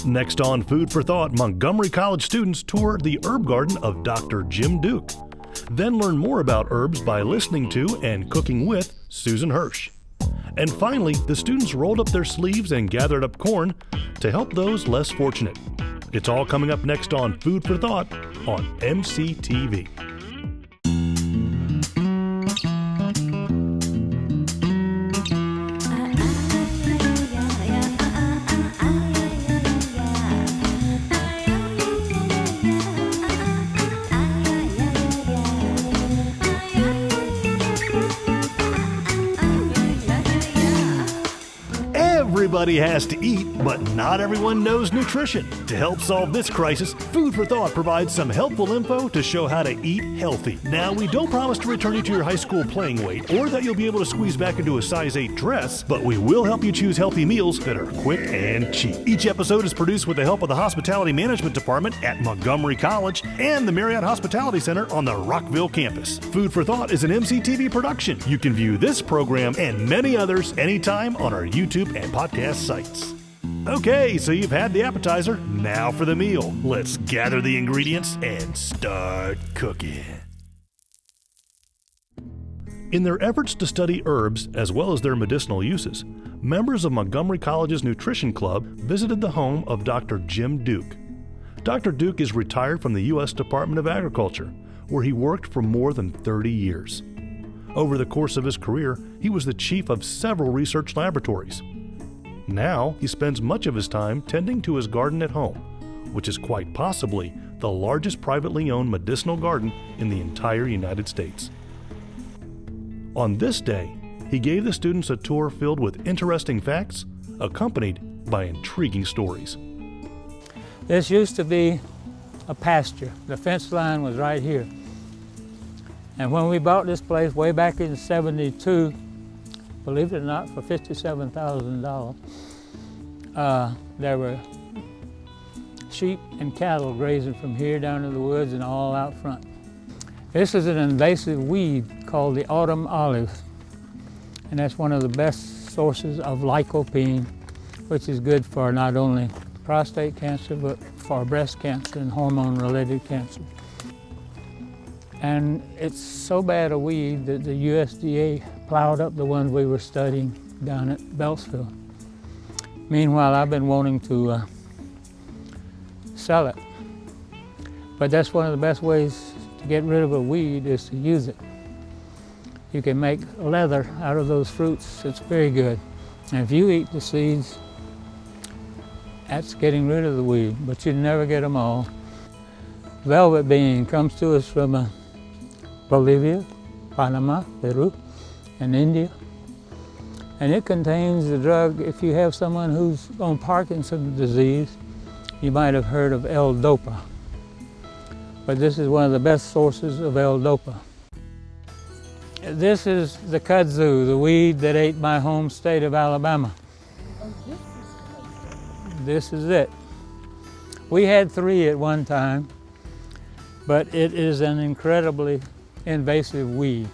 Next on Food for Thought, Montgomery College students tour the herb garden of Dr. Jim Duke. Then learn more about herbs by listening to and cooking with Susan Hirsch. And finally, the students rolled up their sleeves and gathered up corn to help those less fortunate. It's all coming up next on Food for Thought on MCTV. Everybody has to eat, but not everyone knows nutrition. To help solve this crisis, Food for Thought provides some helpful info to show how to eat healthy. Now, we don't promise to return you to your high school playing weight or that you'll be able to squeeze back into a size 8 dress, but we will help you choose healthy meals that are quick and cheap. Each episode is produced with the help of the Hospitality Management Department at Montgomery College and the Marriott Hospitality Center on the Rockville Campus. Food for Thought is an MCTV production. You can view this program and many others anytime on our YouTube and podcast sites. Okay, so you've had the appetizer, now for the meal. Let's gather the ingredients and start cooking. In their efforts to study herbs as well as their medicinal uses, members of Montgomery College's Nutrition Club visited the home of Dr. Jim Duke. Dr. Duke is retired from the U.S. Department of Agriculture, where he worked for more than 30 years. Over the course of his career, he was the chief of several research laboratories. Now, he spends much of his time tending to his garden at home, which is quite possibly the largest privately owned medicinal garden in the entire United States. On this day, he gave the students a tour filled with interesting facts, accompanied by intriguing stories. This used to be a pasture. The fence line was right here. And when we bought this place way back in '72, believe it or not, for $57,000, there were sheep and cattle grazing from here down to the woods and all out front. This is an invasive weed called the autumn olive, and that's one of the best sources of lycopene, which is good for not only prostate cancer, but for breast cancer and hormone-related cancer. And it's so bad a weed that the USDA plowed up the ones we were studying down at Beltsville. Meanwhile, I've been wanting to sell it. But that's one of the best ways to get rid of a weed is to use it. You can make leather out of those fruits. It's very good. And if you eat the seeds, that's getting rid of the weed, but you never get them all. Velvet bean comes to us from Bolivia, Panama, Peru, and India. And it contains the drug, if you have someone who's on Parkinson's disease, you might have heard of L-Dopa. But this is one of the best sources of L-Dopa. This is the Kudzu, the weed that ate my home state of Alabama. Oh, this is Kudzu. This is it. We had 3 at one time, but it is an incredibly invasive weed.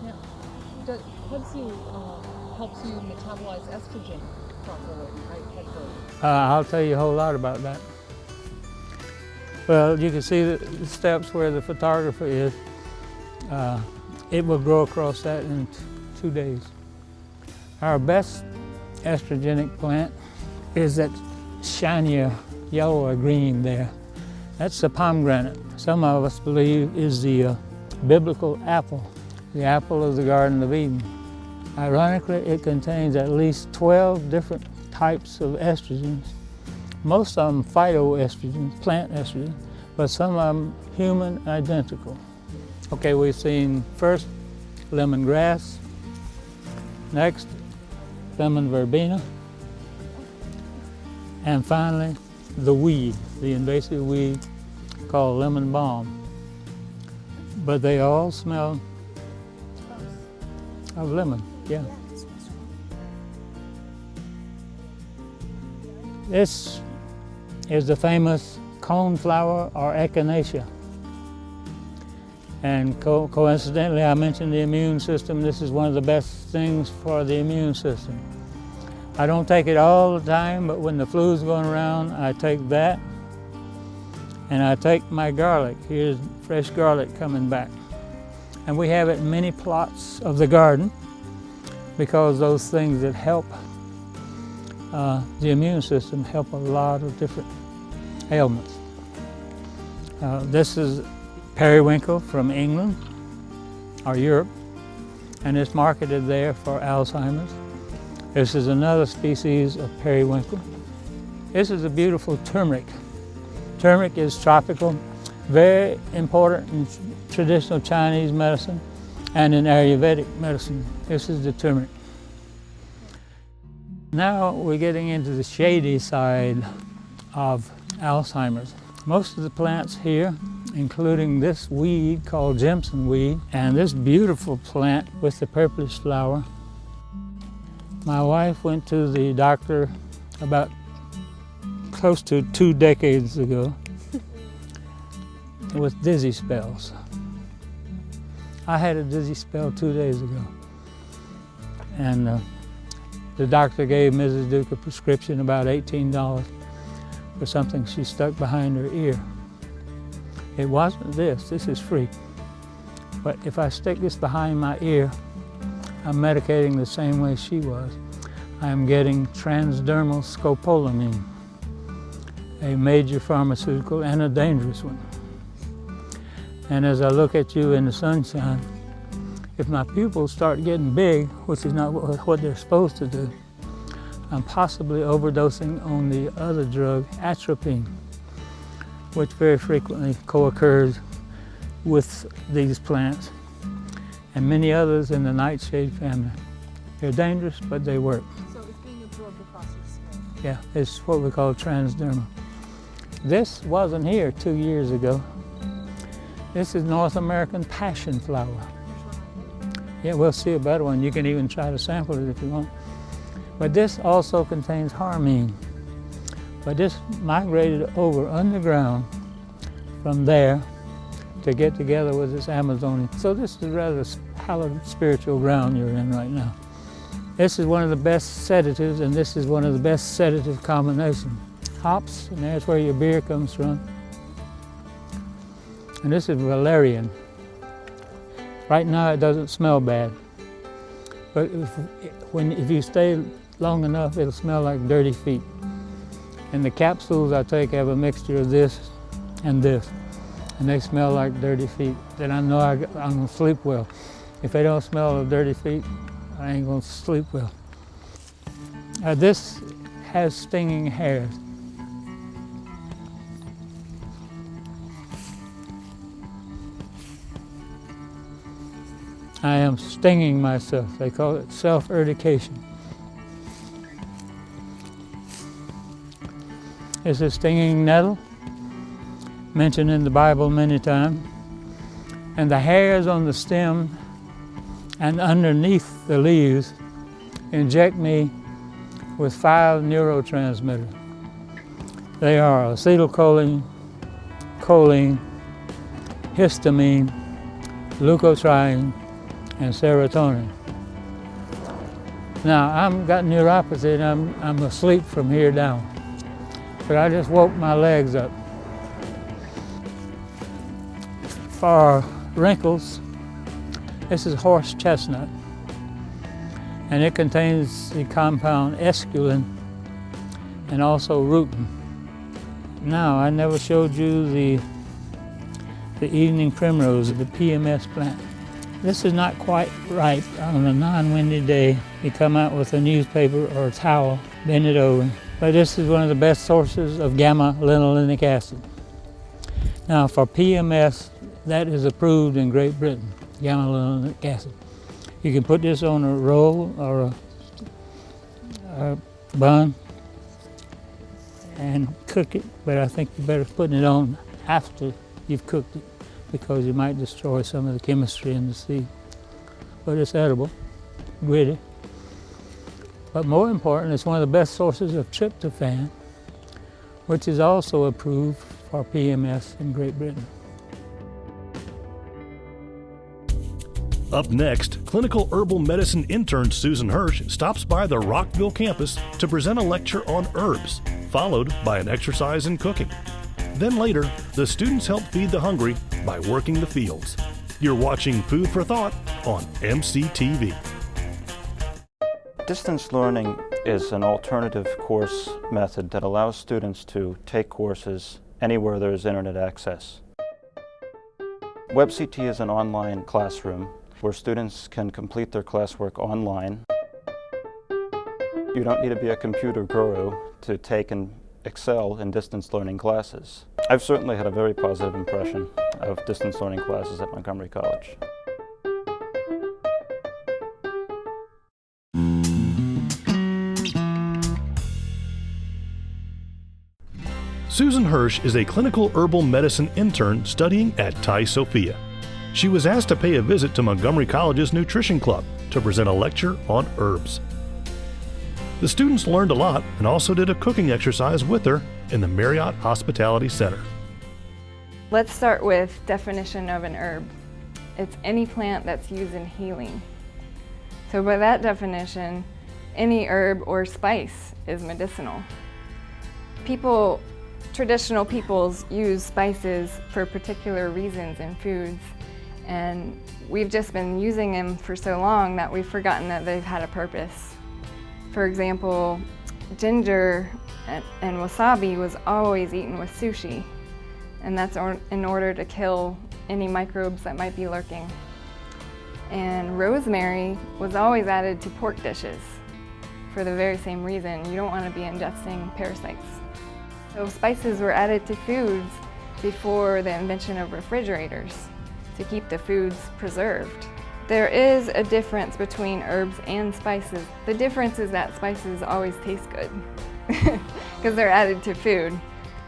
Now, Kudzu helps you metabolize estrogen properly, right? I'll tell you a whole lot about that. Well, you can see the steps where the photographer is. It will grow across that in 2 days. Our best estrogenic plant is that shinier yellow or green there. That's the pomegranate. Some of us believe is the biblical apple, the apple of the Garden of Eden. Ironically, it contains at least 12 different types of estrogens. Most of them phytoestrogens, plant estrogen, but some of them human identical. Okay, we've seen first lemongrass, next lemon verbena, and finally the weed, the invasive weed called lemon balm. But they all smell of lemon, yeah. This is the famous coneflower or echinacea. And coincidentally, I mentioned the immune system. This is one of the best things for the immune system. I don't take it all the time, but when the flu's going around, I take that. And I take my garlic. Here's fresh garlic coming back. And we have it in many plots of the garden because those things that help the immune system help a lot of different ailments. This is Periwinkle from England or Europe, and it's marketed there for Alzheimer's. This is another species of periwinkle. This is a beautiful turmeric. Turmeric is tropical, very important in traditional Chinese medicine and in Ayurvedic medicine. This is the turmeric. Now we're getting into the shady side of Alzheimer's. Most of the plants here, including this weed called Jimsonweed and this beautiful plant with the purplish flower. My wife went to the doctor about close to 2 decades ago with dizzy spells. I had a dizzy spell 2 days ago. And the doctor gave Mrs. Duke a prescription, about $18, for something she stuck behind her ear. It wasn't this is free. But if I stick this behind my ear, I'm medicating the same way she was. I'm getting transdermal scopolamine, a major pharmaceutical and a dangerous one. And as I look at you in the sunshine, if my pupils start getting big, which is not what they're supposed to do, I'm possibly overdosing on the other drug, atropine, which very frequently co-occurs with these plants and many others in the nightshade family. They're dangerous, but they work. So it's being absorbed across your skin. Yeah, it's what we call transdermal. This wasn't here 2 years ago. This is North American Passionflower. Yeah, we'll see a better one. You can even try to sample it if you want. But this also contains harmine. But this migrated over underground from there to get together with this Amazonian. So this is rather hallowed spiritual ground you're in right now. This is one of the best sedatives, and this is one of the best sedative combinations. Hops, and there's where your beer comes from. And this is valerian. Right now it doesn't smell bad, but if you stay long enough, it'll smell like dirty feet. And the capsules I take have a mixture of this, and they smell like dirty feet. Then I know I'm gonna sleep well. If they don't smell of dirty feet, I ain't gonna sleep well. This has stinging hairs. I am stinging myself. They call it self-urtication. It's a stinging nettle, mentioned in the Bible many times. And the hairs on the stem and underneath the leaves inject me with 5 neurotransmitters. They are acetylcholine, choline, histamine, leukotriene, and serotonin. Now, I've got neuropathy and I'm asleep from here down, but I just woke my legs up. For wrinkles, this is horse chestnut, and it contains the compound esculin and also rutin. Now, I never showed you the evening primrose, the PMS plant. This is not quite ripe. On a non-windy day, you come out with a newspaper or a towel, bend it over. But this is one of the best sources of gamma-linolenic acid. Now for PMS, that is approved in Great Britain, gamma-linolenic acid. You can put this on a roll or a bun and cook it, but I think you're better putting it on after you've cooked it, because you might destroy some of the chemistry in the seed. But it's edible, gritty. But more important, it's one of the best sources of tryptophan, which is also approved for PMS in Great Britain. Up next, clinical herbal medicine intern Susan Hirsch stops by the Rockville campus to present a lecture on herbs, followed by an exercise in cooking. Then later, the students help feed the hungry by working the fields. You're watching Food for Thought on MCTV. Distance learning is an alternative course method that allows students to take courses anywhere there is internet access. WebCT is an online classroom where students can complete their classwork online. You don't need to be a computer guru to take and excel in distance learning classes. I've certainly had a very positive impression of distance learning classes at Montgomery College. Susan Hirsch is a clinical herbal medicine intern studying at Tai Sophia. She was asked to pay a visit to Montgomery College's Nutrition Club to present a lecture on herbs. The students learned a lot and also did a cooking exercise with her in the Marriott Hospitality Center. Let's start with definition of an herb. It's any plant that's used in healing. So by that definition, any herb or spice is medicinal. Traditional peoples use spices for particular reasons in foods, and we've just been using them for so long that we've forgotten that they've had a purpose. For example, ginger and wasabi was always eaten with sushi, and that's in order to kill any microbes that might be lurking. And rosemary was always added to pork dishes for the very same reason. You don't want to be ingesting parasites. So spices were added to foods before the invention of refrigerators to keep the foods preserved. There is a difference between herbs and spices. The difference is that spices always taste good because they're added to food.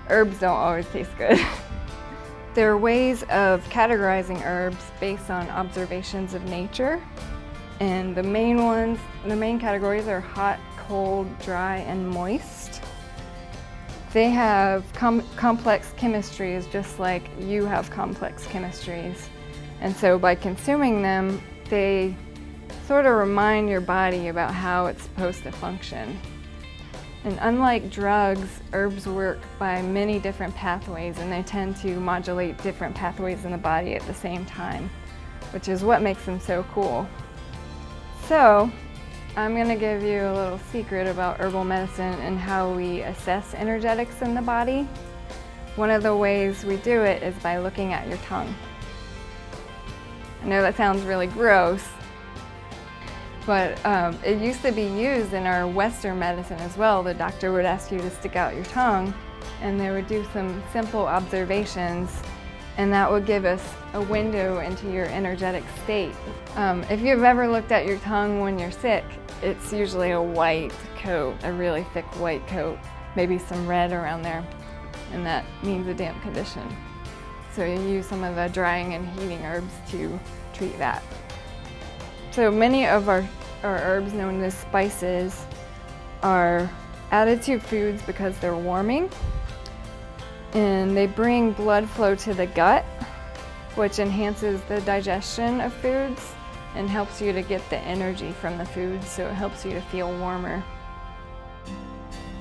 Herbs don't always taste good. There are ways of categorizing herbs based on observations of nature, and the main categories are hot, cold, dry, and moist. They have complex chemistries just like you have complex chemistries. And so by consuming them, they sort of remind your body about how it's supposed to function. And unlike drugs, herbs work by many different pathways, and they tend to modulate different pathways in the body at the same time, which is what makes them so cool. So, I'm going to give you a little secret about herbal medicine and how we assess energetics in the body. One of the ways we do it is by looking at your tongue. I know that sounds really gross, but it used to be used in our Western medicine as well. The doctor would ask you to stick out your tongue, and they would do some simple observations, and that would give us a window into your energetic state. If you've ever looked at your tongue when you're sick, it's usually a white coat, a really thick white coat, maybe some red around there, and that means a damp condition. So you use some of the drying and heating herbs to treat that. So many of our herbs, known as spices, are added to foods because they're warming, and they bring blood flow to the gut, which enhances the digestion of foods and helps you to get the energy from the food, so it helps you to feel warmer.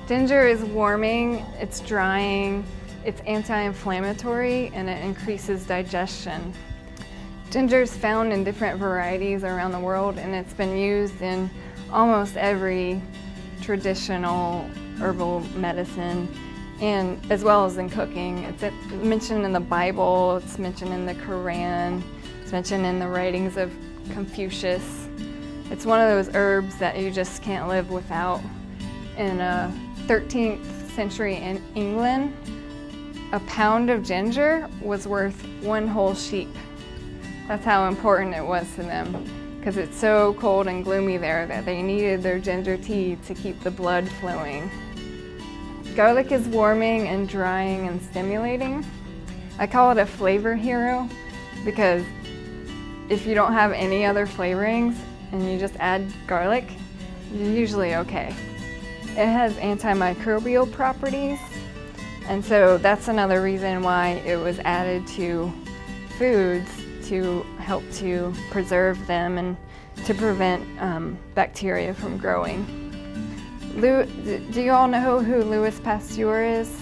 Ginger is warming, it's drying, it's anti-inflammatory, and it increases digestion. Ginger is found in different varieties around the world, and it's been used in almost every traditional herbal medicine, and as well as in cooking. It's mentioned in the Bible, it's mentioned in the Quran, it's mentioned in the writings of Confucius. It's one of those herbs that you just can't live without. In 13th century in England, a pound of ginger was worth one whole sheep. That's how important it was to them, because it's so cold and gloomy there that they needed their ginger tea to keep the blood flowing. Garlic is warming and drying and stimulating. I call it a flavor hero because if you don't have any other flavorings and you just add garlic, you're usually okay. It has antimicrobial properties, and so that's another reason why it was added to foods to help to preserve them and to prevent bacteria from growing. Do you all know who Louis Pasteur is?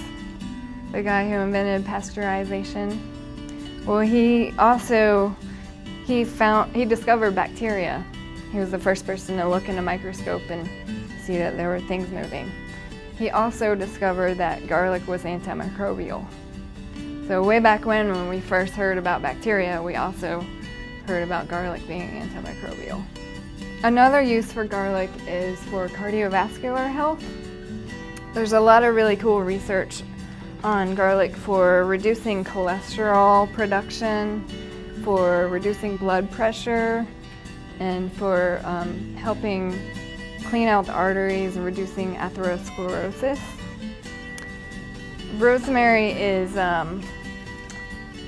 The guy who invented pasteurization? Well, he discovered bacteria. He was the first person to look in a microscope and see that there were things moving. He also discovered that garlic was antimicrobial. So way back when we first heard about bacteria, we also heard about garlic being antimicrobial. Another use for garlic is for cardiovascular health. There's a lot of really cool research on garlic for reducing cholesterol production, for reducing blood pressure, and for helping clean out the arteries and reducing atherosclerosis. Rosemary is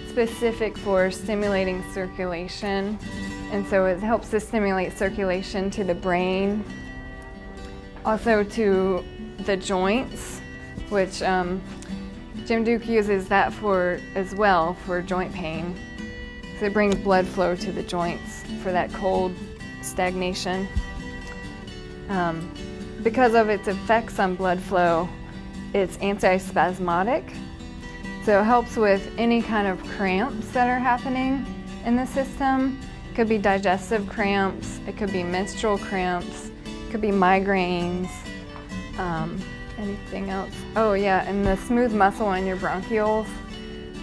specific for stimulating circulation, and so it helps to stimulate circulation to the brain, also to the joints, which Jim Duke uses that for as well for joint pain. So it brings blood flow to the joints for that cold stagnation. Because of its effects on blood flow, it's antispasmodic. So it helps with any kind of cramps that are happening in the system. It could be digestive cramps, it could be menstrual cramps, it could be migraines, anything else. Oh yeah, and the smooth muscle in your bronchioles.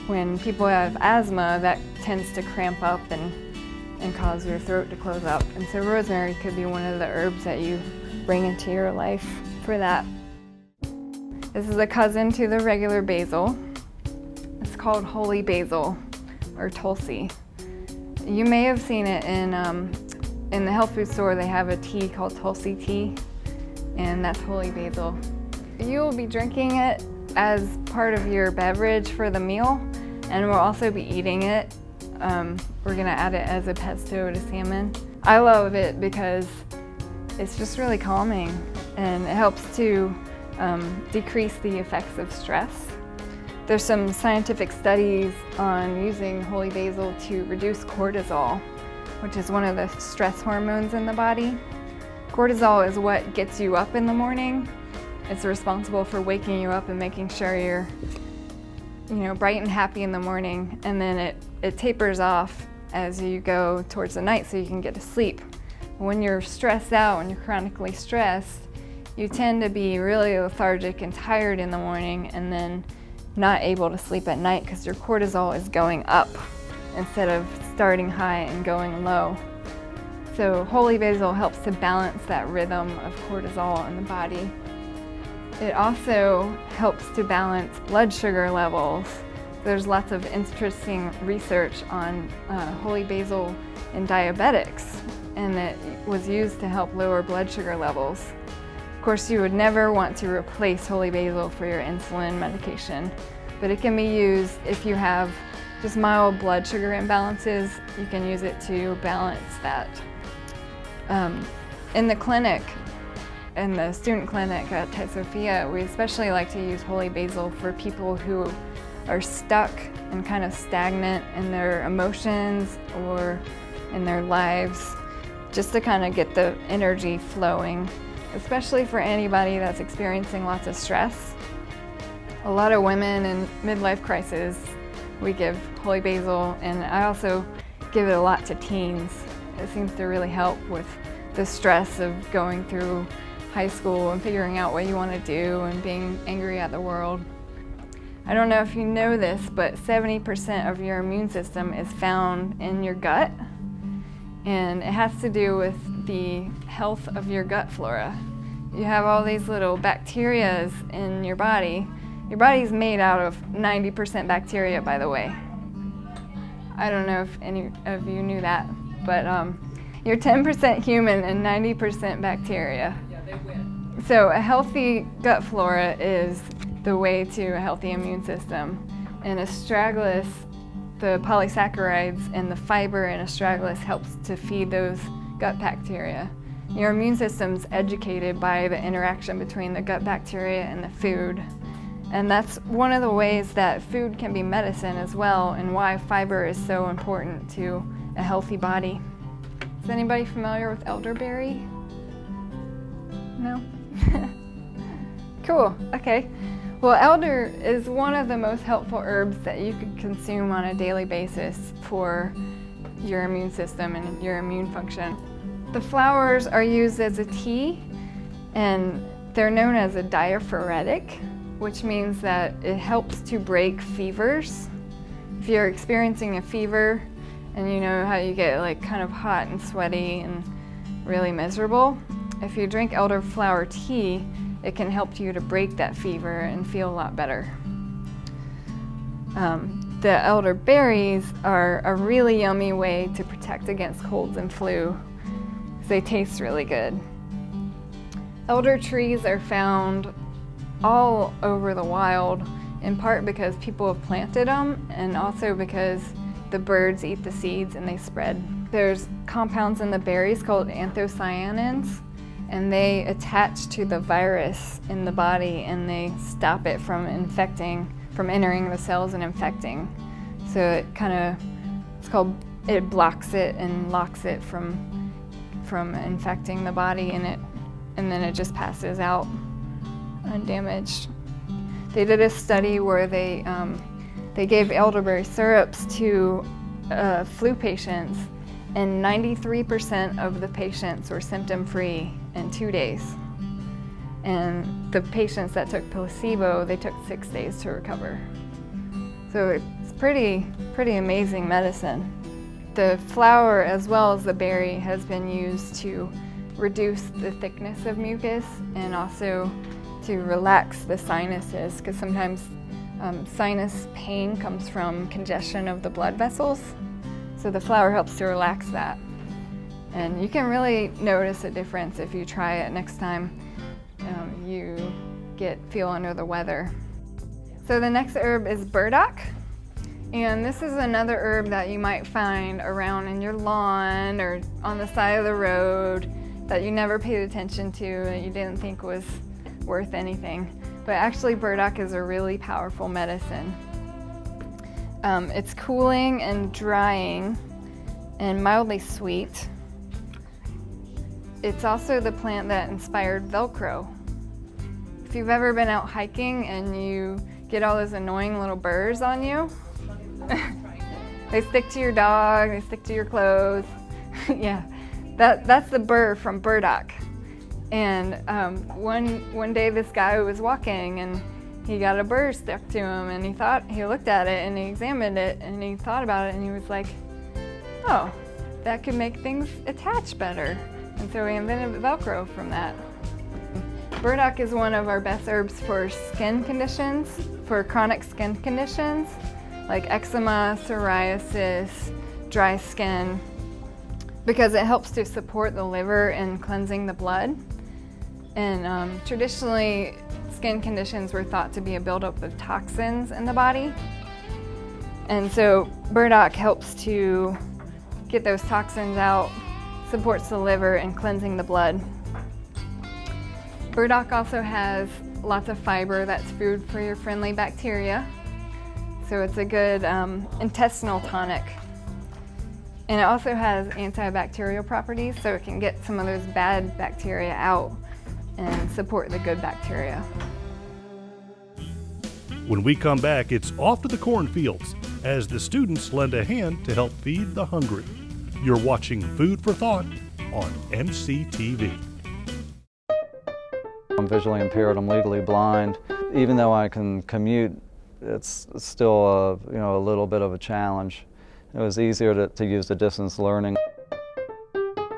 When people have asthma, that tends to cramp up and cause your throat to close up. And so rosemary could be one of the herbs that you bring into your life for that. This is a cousin to the regular basil. It's called holy basil, or Tulsi. You may have seen it in the health food store. They have a tea called Tulsi tea, and that's holy basil. You will be drinking it as part of your beverage for the meal, and we'll also be eating it. We're gonna add it as a pesto to salmon. I love it because it's just really calming, and it helps to decrease the effects of stress. There's some scientific studies on using holy basil to reduce cortisol, which is one of the stress hormones in the body. Cortisol is what gets you up in the morning. It's responsible for waking you up and making sure you're, bright and happy in the morning, and then it tapers off as you go towards the night so you can get to sleep. When you're stressed out, when you're chronically stressed, you tend to be really lethargic and tired in the morning and then not able to sleep at night because your cortisol is going up instead of starting high and going low. So holy basil helps to balance that rhythm of cortisol in the body. It also helps to balance blood sugar levels. There's lots of interesting research on holy basil in diabetics, and it was used to help lower blood sugar levels. Of course, you would never want to replace holy basil for your insulin medication, but it can be used if you have just mild blood sugar imbalances. You can use it to balance that. In the clinic, in the student clinic at Tite Sophia, we especially like to use holy basil for people who are stuck and kind of stagnant in their emotions or in their lives, just to kind of get the energy flowing, especially for anybody that's experiencing lots of stress. A lot of women in midlife crisis, we give holy basil, and I also give it a lot to teens. It seems to really help with the stress of going through high school and figuring out what you want to do and being angry at the world. I don't know if you know this, but 70% of your immune system is found in your gut, and it has to do with the health of your gut flora. You have all these little bacteria in your body. Your body's made out of 90% bacteria, by the way. I don't know if any of you knew that, but you're 10% human and 90% bacteria. So a healthy gut flora is the way to a healthy immune system. And astragalus, the polysaccharides and the fiber in astragalus helps to feed those gut bacteria. Your immune system's educated by the interaction between the gut bacteria and the food. And that's one of the ways that food can be medicine as well, and why fiber is so important to a healthy body. Is anybody familiar with elderberry? No? Cool, okay. Well, elder is one of the most helpful herbs that you could consume on a daily basis for your immune system and your immune function. The flowers are used as a tea, and they're known as a diaphoretic, which means that it helps to break fevers. If you're experiencing a fever and you know how you get like kind of hot and sweaty and really miserable, if you drink elderflower tea, it can help you to break that fever and feel a lot better. The elderberries are a really yummy way to protect against colds and flu. They taste really good. Elder trees are found all over the wild, in part because people have planted them and also because the birds eat the seeds and they spread. There's compounds in the berries called anthocyanins, and they attach to the virus in the body and they stop it from entering the cells and infecting. So it blocks it and locks it from infecting the body, and then it just passes out undamaged. They did a study where they gave elderberry syrups to flu patients, and 93% of the patients were symptom-free in 2 days. And the patients that took placebo, they took 6 days to recover. So it's pretty amazing medicine. The flower, as well as the berry, has been used to reduce the thickness of mucus and also to relax the sinuses, because sometimes sinus pain comes from congestion of the blood vessels. So the flower helps to relax that. And you can really notice a difference if you try it next time you feel under the weather. So the next herb is burdock. And this is another herb that you might find around in your lawn or on the side of the road that you never paid attention to, that you didn't think was worth anything. But actually burdock is a really powerful medicine. It's cooling and drying and mildly sweet. It's also the plant that inspired Velcro. If you've ever been out hiking and you get all those annoying little burrs on you, they stick to your dog, they stick to your clothes. Yeah, that's the burr from burdock. And one day this guy was walking and he got a burr stuck to him, and he looked at it and he examined it and he thought about it and he was like, oh, that could make things attach better. And so we invented Velcro from that. Burdock is one of our best herbs for skin conditions, for chronic skin conditions like eczema, psoriasis, dry skin, because it helps to support the liver in cleansing the blood. And traditionally, skin conditions were thought to be a buildup of toxins in the body. And so burdock helps to get those toxins out, supports the liver in cleansing the blood. Burdock also has lots of fiber that's food for your friendly bacteria. So it's a good intestinal tonic. And it also has antibacterial properties, so it can get some of those bad bacteria out and support the good bacteria. When we come back, it's off to the cornfields as the students lend a hand to help feed the hungry. You're watching Food for Thought on MCTV. I'm visually impaired, I'm legally blind. Even though I can commute, it's still a little bit of a challenge. It was easier to use the distance learning.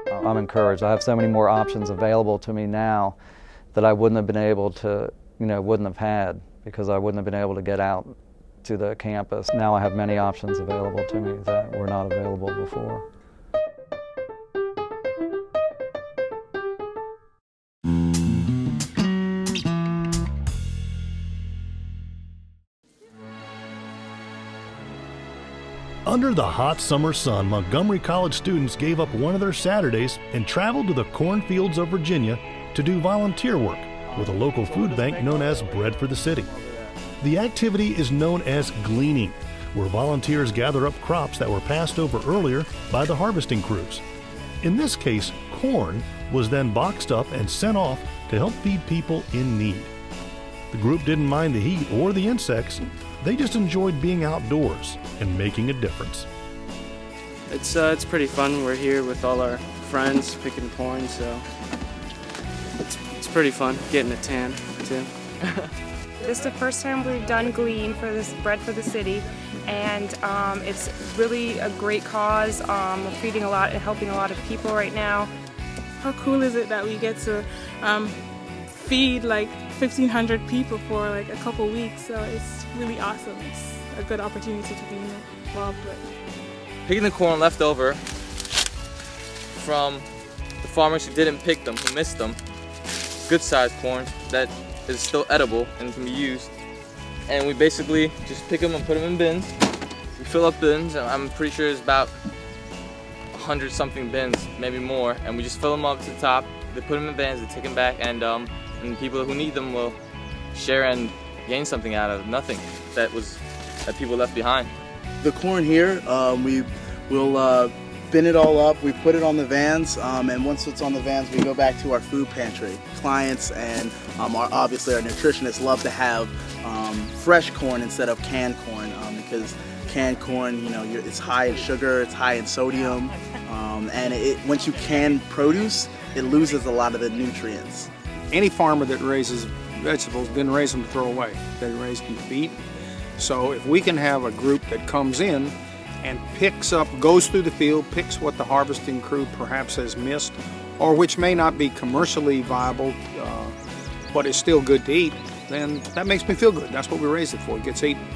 I'm encouraged. I have so many more options available to me now that I wouldn't have been able to, wouldn't have had, because I wouldn't have been able to get out to the campus. Now I have many options available to me that were not available before. Under the hot summer sun, Montgomery College students gave up one of their Saturdays and traveled to the cornfields of Virginia to do volunteer work with a local food bank known as Bread for the City. The activity is known as gleaning, where volunteers gather up crops that were passed over earlier by the harvesting crews. In this case, corn was then boxed up and sent off to help feed people in need. The group didn't mind the heat or the insects. They just enjoyed being outdoors and making a difference. It's pretty fun. We're here with all our friends picking corn, so it's pretty fun getting a tan too. This is the first time we've done Glean for this Bread for the City, and it's really a great cause. We're feeding a lot and helping a lot of people right now. How cool is it that we get to feed like 1,500 people for like a couple weeks? So it's really awesome. It's a good opportunity to be involved with. Picking the corn left over from the farmers who didn't pick them, who missed them. Good sized corn that is still edible and can be used. And we basically just pick them and put them in bins. We fill up bins, and I'm pretty sure it's about 100 something bins, maybe more. And we just fill them up to the top. They put them in vans, they take them back, and people who need them will share and gain something out of nothing that people left behind. The corn here, we will bin it all up, we put it on the vans, and once it's on the vans, we go back to our food pantry. Clients and obviously our nutritionists love to have fresh corn instead of canned corn, because canned corn, it's high in sugar, it's high in sodium, and once you can produce, it loses a lot of the nutrients. Any farmer that raises vegetables didn't raise them to throw away, they raised them to eat. So if we can have a group that comes in and goes through the field, picks what the harvesting crew perhaps has missed, or which may not be commercially viable, but is still good to eat, then that makes me feel good. That's what we raised it for, it gets eaten.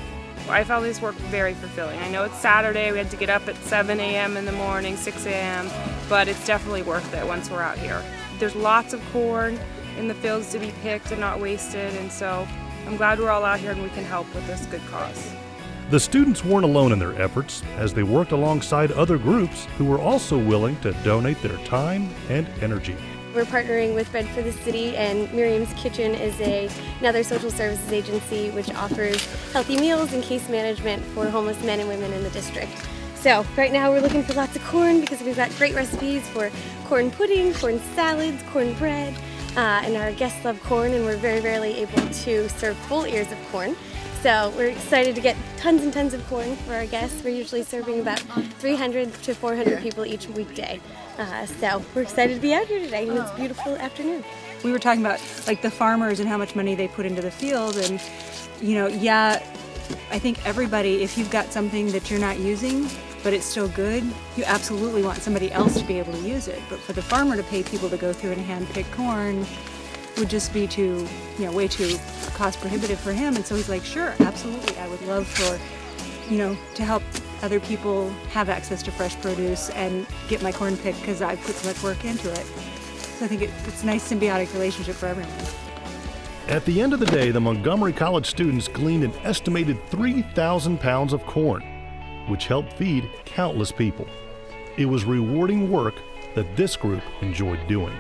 I found this work very fulfilling. I know it's Saturday, we had to get up at 7 a.m. in the morning, 6 a.m., but it's definitely worth it once we're out here. There's lots of corn in the fields to be picked and not wasted, and so I'm glad we're all out here and we can help with this good cause. The students weren't alone in their efforts, as they worked alongside other groups who were also willing to donate their time and energy. We're partnering with Bread for the City, and Miriam's Kitchen is another social services agency which offers healthy meals and case management for homeless men and women in the district. So right now we're looking for lots of corn because we've got great recipes for corn pudding, corn salads, corn bread, and our guests love corn, and we're very rarely able to serve full ears of corn. So we're excited to get tons and tons of corn for our guests. We're usually serving about 300 to 400 people each weekday. So we're excited to be out here today, and it's a beautiful afternoon. We were talking about like the farmers and how much money they put into the field, and I think everybody, if you've got something that you're not using but it's still good, you absolutely want somebody else to be able to use it. But for the farmer to pay people to go through and hand pick corn would just be way too cost prohibitive for him. And so he's like, sure, absolutely, I would love for, to help other people have access to fresh produce and get my corn picked because I put so much work into it. So I think it's a nice symbiotic relationship for everyone. At the end of the day, the Montgomery College students gleaned an estimated 3,000 pounds of corn, which helped feed countless people. It was rewarding work that this group enjoyed doing.